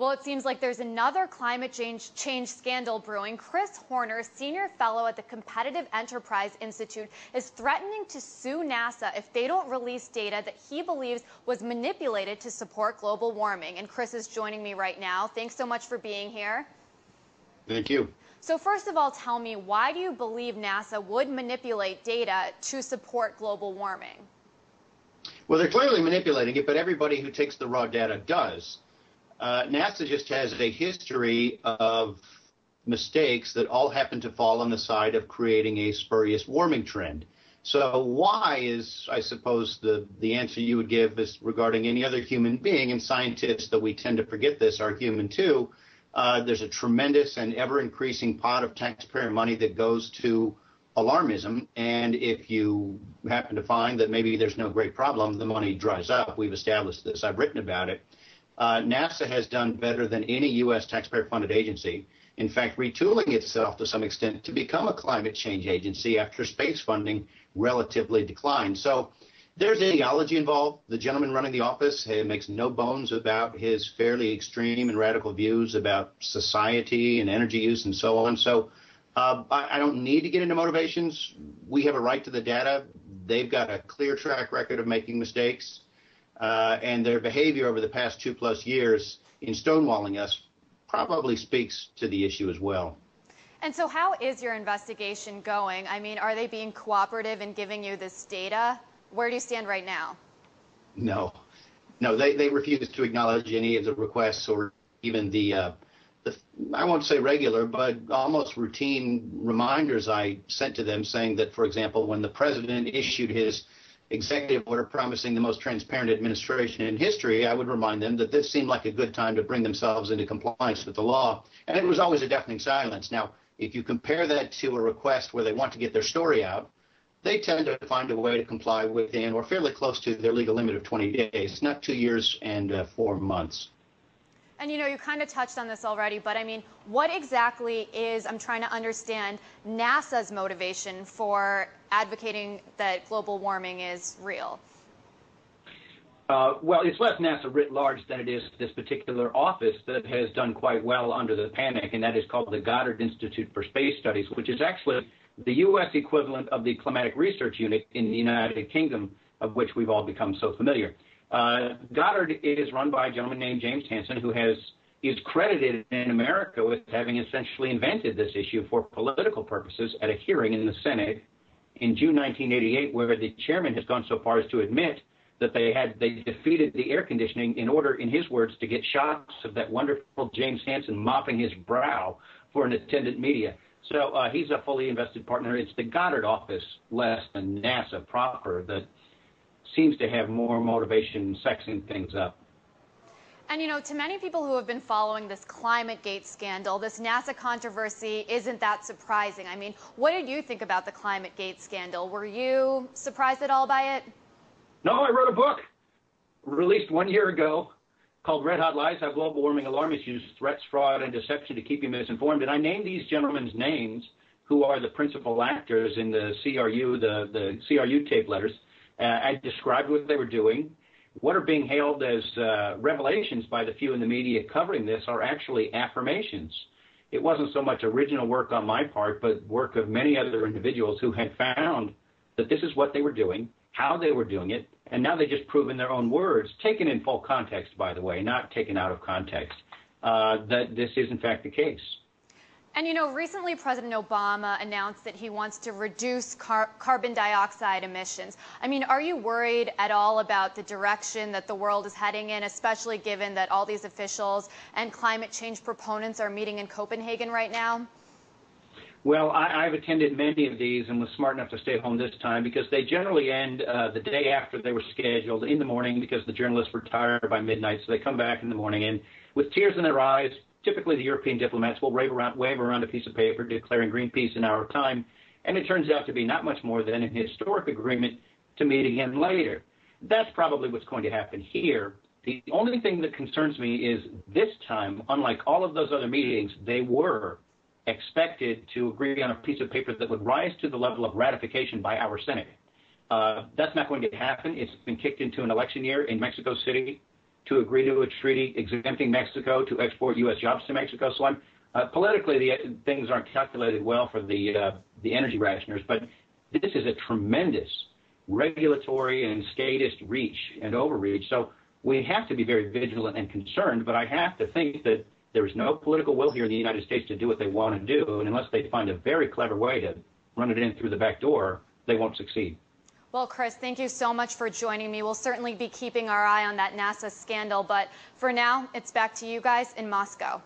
Well, it seems like there's another climate change scandal brewing. Chris Horner, senior fellow at the Competitive Enterprise Institute, is threatening to sue NASA if they don't release data that he believes was manipulated to support global warming. And Chris is joining me right now. Thanks so much for being here. Thank you. So first of all, tell me, why do you believe NASA would manipulate data to support global warming? Well, they're clearly manipulating it, but everybody who takes the raw data does. NASA just has a history of mistakes that all happen to fall on the side of creating a spurious warming trend. So why is, I suppose, the answer you would give is regarding any other human being, and scientists, though we tend to forget this, are human too. There's a tremendous and ever-increasing pot of taxpayer money that goes to alarmism, and if you happen to find that maybe there's no great problem, the money dries up. We've established this. I've written about it. NASA has done better than any U.S. taxpayer-funded agency, in fact, retooling itself to some extent to become a climate change agency after space funding relatively declined. So there's ideology involved. The gentleman running the office makes no bones about his fairly extreme and radical views about society and energy use and so on. So I don't need to get into motivations. We have a right to the data. They've got a clear track record of making mistakes. And their behavior over the past 2+ years in stonewalling us probably speaks to the issue as well. And so how is your investigation going? I mean, are they being cooperative in giving you this data? Where do you stand right now? No, they refuse to acknowledge any of the requests or even the I won't say regular, but almost routine reminders I sent to them saying that, for example, when the president issued his executive order promising the most transparent administration in history, I would remind them that this seemed like a good time to bring themselves into compliance with the law. And it was always a deafening silence. Now, if you compare that to a request where they want to get their story out, they tend to find a way to comply within or fairly close to their legal limit of 20 days, not 2 years and 4 months. And, you know, you kind of touched on this already, but I mean, what exactly is, I'm trying to understand, NASA's motivation for advocating that global warming is real? Well, it's less NASA writ large than it is this particular office that has done quite well under the panic, and that is called the Goddard Institute for Space Studies, which is actually the U.S. equivalent of the Climatic Research Unit in the United Kingdom, of which we've all become so familiar. Goddard is run by a gentleman named James Hansen, who is credited in America with having essentially invented this issue for political purposes at a hearing in the Senate in June 1988, where the chairman has gone so far as to admit that they defeated the air conditioning in order, in his words, to get shots of that wonderful James Hansen mopping his brow for an attendant media. So he's a fully invested partner. It's the Goddard office, less than NASA proper, that seems to have more motivation in sexing things up. And, you know, to many people who have been following this Climategate scandal, this NASA controversy isn't that surprising. I mean, what did you think about the Climategate scandal? Were you surprised at all by it? No, I wrote a book released 1 year ago called Red Hot Lies, How Global Warming Alarmists Use Threats, Fraud, and Deception to Keep You Misinformed. And I named these gentlemen's names, who are the principal actors in the CRU, the CRU tape letters. I described what they were doing. What are being hailed as revelations by the few in the media covering this are actually affirmations. It wasn't so much original work on my part, but work of many other individuals who had found that this is what they were doing, how they were doing it, and now they just prove in their own words, taken in full context, by the way, not taken out of context, that this is in fact the case. And, you know, recently President Obama announced that he wants to reduce carbon dioxide emissions. I mean, are you worried at all about the direction that the world is heading in, especially given that all these officials and climate change proponents are meeting in Copenhagen right now? Well, I've attended many of these and was smart enough to stay home this time because they generally end the day after they were scheduled in the morning because the journalists were tired by midnight, so they come back in the morning and with tears in their eyes. Typically, the European diplomats will wave around a piece of paper declaring Greenpeace in our time, and it turns out to be not much more than an historic agreement to meet again later. That's probably what's going to happen here. The only thing that concerns me is this time, unlike all of those other meetings, they were expected to agree on a piece of paper that would rise to the level of ratification by our Senate. That's not going to happen. It's been kicked into an election year in Mexico City to agree to a treaty exempting Mexico to export U.S. jobs to Mexico. So politically, things aren't calculated well for the energy rationers, but this is a tremendous regulatory and statist reach and overreach. So we have to be very vigilant and concerned, but I have to think that there is no political will here in the United States to do what they want to do, and unless they find a very clever way to run it in through the back door, they won't succeed. Well, Chris, thank you so much for joining me. We'll certainly be keeping our eye on that NASA scandal, but for now, it's back to you guys in Moscow.